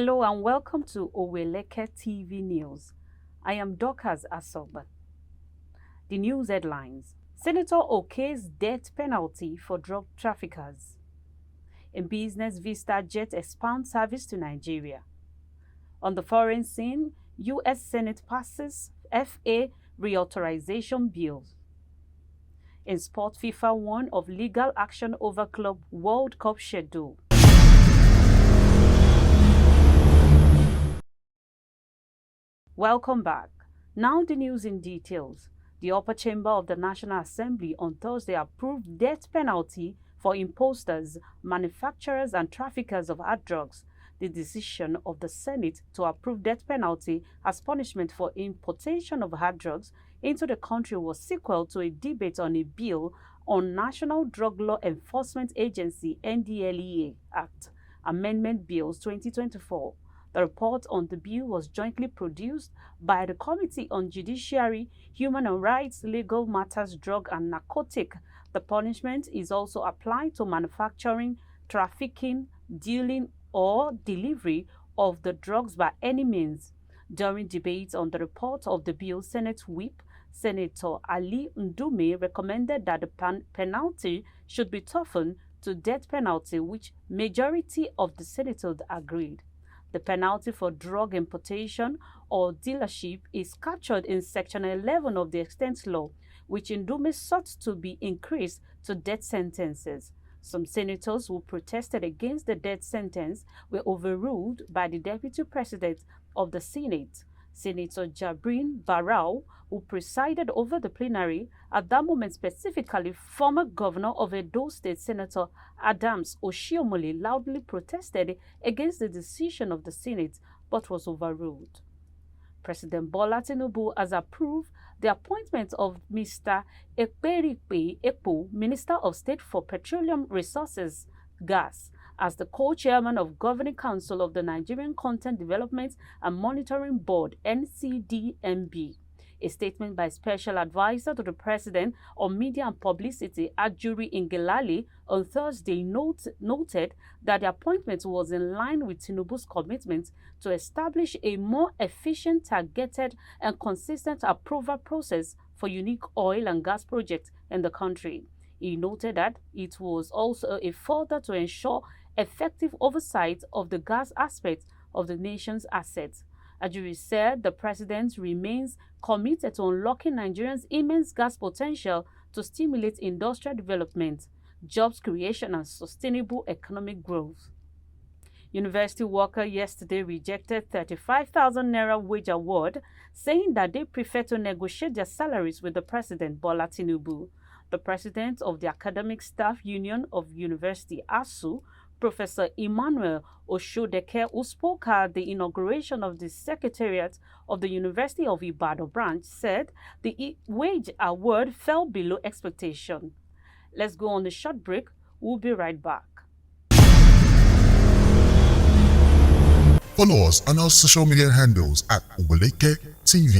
Hello and welcome to Oweleketv News. I am Dorcas Asoba. The news headlines. Senator okays death penalty for drug traffickers. In business, Vistajet expands service to Nigeria. On the foreign scene, U.S. Senate passes FA reauthorization bill. In sport, FIFA warned of legal action over Club World Cup schedule. Welcome back. Now the news in details. The upper chamber of the National Assembly on Thursday approved death penalty for imposters, manufacturers and traffickers of hard drugs. The decision of the Senate to approve death penalty as punishment for importation of hard drugs into the country was sequel to a debate on a bill on National Drug Law Enforcement Agency (NDLEA) Act Amendment Bills 2024. The report on the bill was jointly produced by the Committee on Judiciary, Human Rights, Legal Matters, Drug and Narcotic. The punishment is also applied to manufacturing, trafficking, dealing or delivery of the drugs by any means. During debate on the report of the bill, Senate Whip Senator Ali Ndume recommended that the penalty should be toughened to death penalty, which majority of the senators agreed. The penalty for drug importation or dealership is captured in Section 11 of the Extent Law, which Ndume sought to be increased to death sentences. Some senators who protested against the death sentence were overruled by the Deputy President of the Senate, Senator Jabrin Barau, who presided over the plenary. At that moment specifically, former governor of Edo State, Senator Adams Oshiomhole, loudly protested against the decision of the Senate but was overruled. President Bola Tinubu has approved the appointment of Mr. Ekperipe Ekpo, Minister of State for Petroleum Resources, Gas, as the co-chairman of Governing Council of the Nigerian Content Development and Monitoring Board (NCDMB). A statement by Special Advisor to the President on Media and Publicity, Ajuri Ngelale, on Thursday noted that the appointment was in line with Tinubu's commitment to establish a more efficient, targeted and consistent approval process for unique oil and gas projects in the country. He noted that it was also a further to ensure effective oversight of the gas aspect of the nation's assets. Ajuri said the president remains committed to unlocking Nigeria's immense gas potential to stimulate industrial development, jobs creation and sustainable economic growth. University worker yesterday rejected 35,000 naira wage award, saying that they prefer to negotiate their salaries with the president, Bola Tinubu. The president of the Academic Staff Union of University, ASUU, Professor Emmanuel Oshodeke, who spoke at the inauguration of the Secretariat of the University of Ibadan branch, said the wage award fell below expectation. Let's go on a short break. We'll be right back. Follow us on our social media handles at Oweleketv.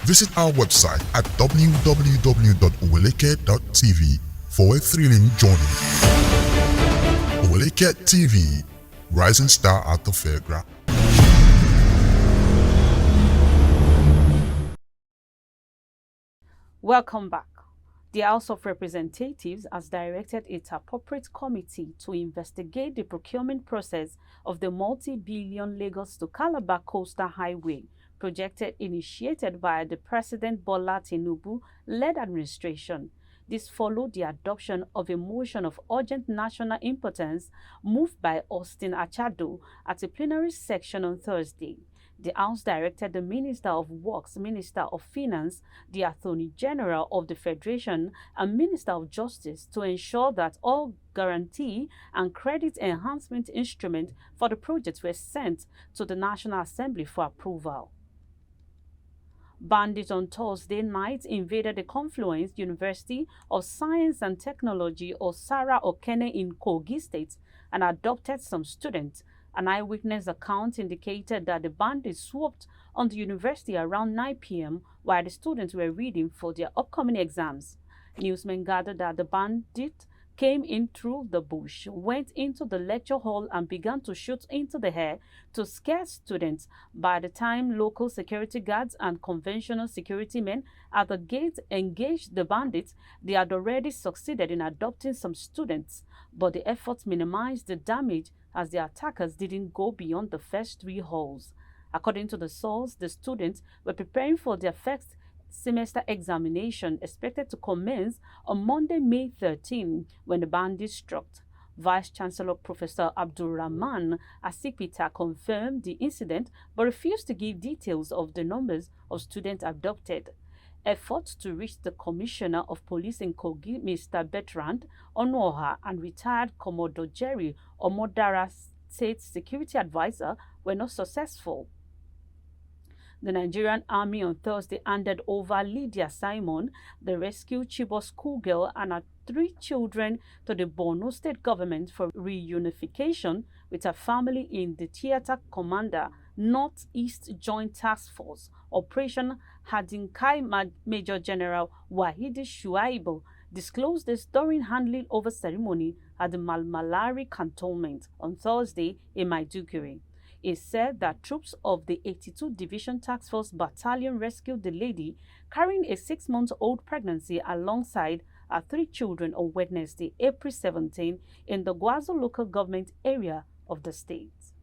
Visit our website at www.oweleke.tv for a thrilling journey. Oweleketv, rising star at the fairground. Welcome back. The House of Representatives has directed its appropriate committee to investigate the procurement process of the multi-billion Lagos-Calabar coastal highway project initiated by the President Bola Tinubu-led administration. This followed the adoption of a motion of urgent national importance moved by Austin Achado at a plenary session on Thursday. The House directed the Minister of Works, Minister of Finance, the Attorney General of the Federation, and Minister of Justice to ensure that all guarantee and credit enhancement instruments for the project were sent to the National Assembly for approval. Bandits on Thursday night invaded the Confluence University of Science and Technology, or Sarah Okene, in Kogi State and abducted some students. An eyewitness account indicated that the bandits swooped on the university around 9 p.m. while the students were reading for their upcoming exams. Newsmen gathered that the bandits came in through the bush, went into the lecture hall and began to shoot into the air to scare students. By the time local security guards and conventional security men at the gate engaged the bandits, they had already succeeded in abducting some students, but the efforts minimized the damage as the attackers didn't go beyond the first 3 halls. According to the source, the students were preparing for their first semester examination expected to commence on Monday, May 13, when the bandits struck. Vice-Chancellor Professor Abdulrahman Asipita confirmed the incident but refused to give details of the numbers of students abducted. Efforts to reach the Commissioner of Police in Kogi, Mr. Bertrand Onoha, and retired Commodore Jerry Omodara State Security Advisor were not successful. The Nigerian Army on Thursday handed over Lydia Simon, the rescued Chibok schoolgirl, and her 3 children to the Borno state government for reunification with her family in the Theater Commander Northeast Joint Task Force Operation Hadinkai. Major General Wahidi Shuaibu disclosed this during handing over ceremony at the Malmalari cantonment on Thursday in Maiduguri. It said that troops of the 82 Division Task Force Battalion rescued the lady carrying a 6-month-old pregnancy alongside her 3 children on Wednesday, April 17, in the Gwazo local government area of the state.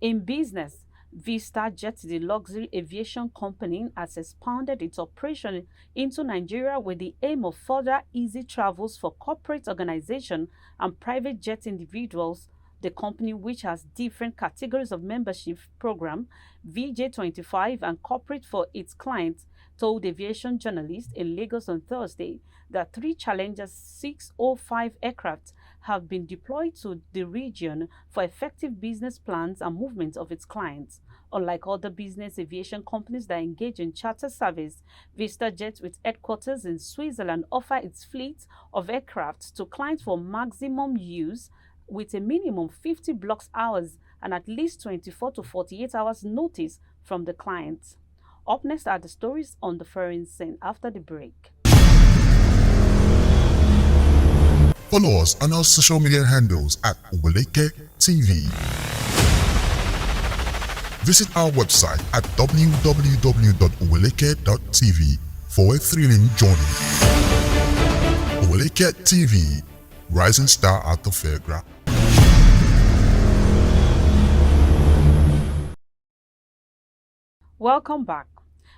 In business, Vistajet, the luxury aviation company, has expanded its operation into Nigeria with the aim of further easy travels for corporate organizations and private jet individuals. The company, which has different categories of membership program, VJ25 and corporate for its clients, told aviation journalists in Lagos on Thursday that 3 Challenger 605 aircraft have been deployed to the region for effective business plans and movement of its clients. Unlike other business aviation companies that engage in charter service, Vistajet, with headquarters in Switzerland, offers its fleet of aircraft to clients for maximum use with a minimum 50 block hours and at least 24 to 48 hours notice from the client. Up next are the stories on the foreign scene after the break. Follow us on our social media handles at Oweleketv. Visit our website at www.oweleke.tv for a thrilling journey. Oweleketv, rising star at the fairground. Welcome back.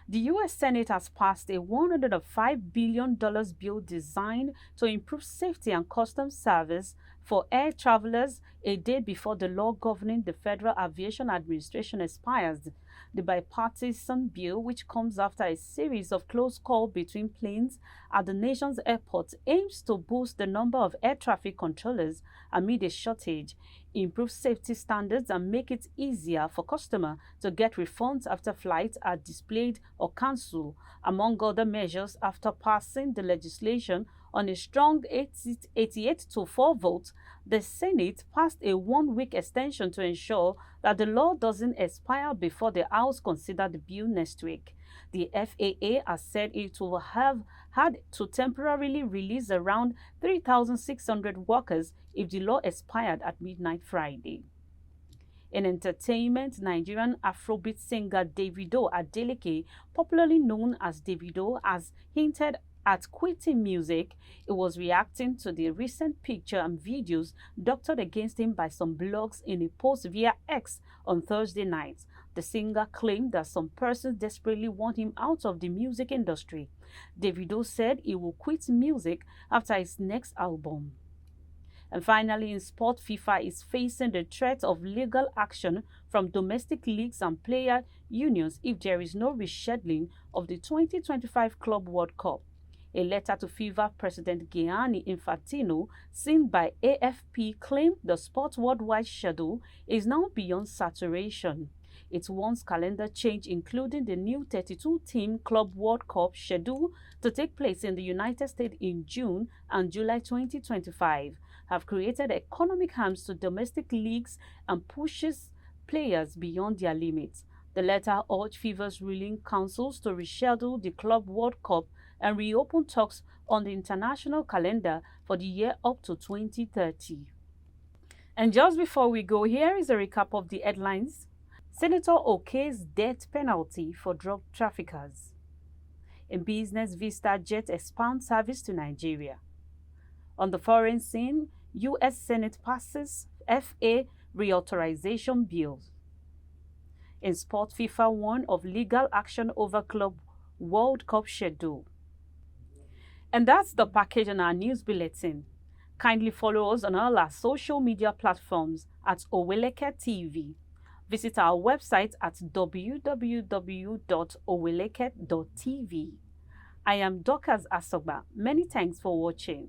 The U.S. Senate has passed a $105 billion bill designed to improve safety and customs service for air travelers a day before the law governing the Federal Aviation Administration expires. The bipartisan bill, which comes after a series of close calls between planes at the nation's airports, aims to boost the number of air traffic controllers amid a shortage, improve safety standards, and make it easier for customers to get refunds after flights are delayed or cancelled, among other measures. After passing the legislation on a strong 88-4 vote, the Senate passed a 1-week extension to ensure that the law doesn't expire before the House considers the bill next week. The FAA has said it will have had to temporarily release around 3,600 workers if the law expired at midnight Friday. In entertainment, Nigerian Afrobeat singer Davido Adeleke, popularly known as Davido, has hinted at quitting music. He was reacting to the recent picture and videos doctored against him by some blogs in a post via X on Thursday night. The singer claimed that some persons desperately want him out of the music industry. Davido said he will quit music after his next album. And finally, in sport, FIFA is facing the threat of legal action from domestic leagues and player unions if there is no rescheduling of the 2025 Club World Cup. A letter to FIFA President Gianni Infantino, seen by AFP, claimed the sport's worldwide schedule is now beyond saturation. It wants calendar change, including the new 32-team Club World Cup schedule to take place in the United States in June and July 2025, have created economic harms to domestic leagues and pushes players beyond their limits. The letter urged FIFA's ruling councils to reschedule the Club World Cup and reopen talks on the international calendar for the year up to 2030. And just before we go, here is a recap of the headlines. Senator Okay's death penalty for drug traffickers. In business, Vistajet expands service to Nigeria. On the foreign scene, U.S. Senate passes FA reauthorization bill. In sport, FIFA warned of legal action over Club World Cup schedule. And that's the package on our news bulletin. Kindly follow us on all our social media platforms at Oweleketv. Visit our website at www.oweleket.tv. I am Dorcas Asogba. Many thanks for watching.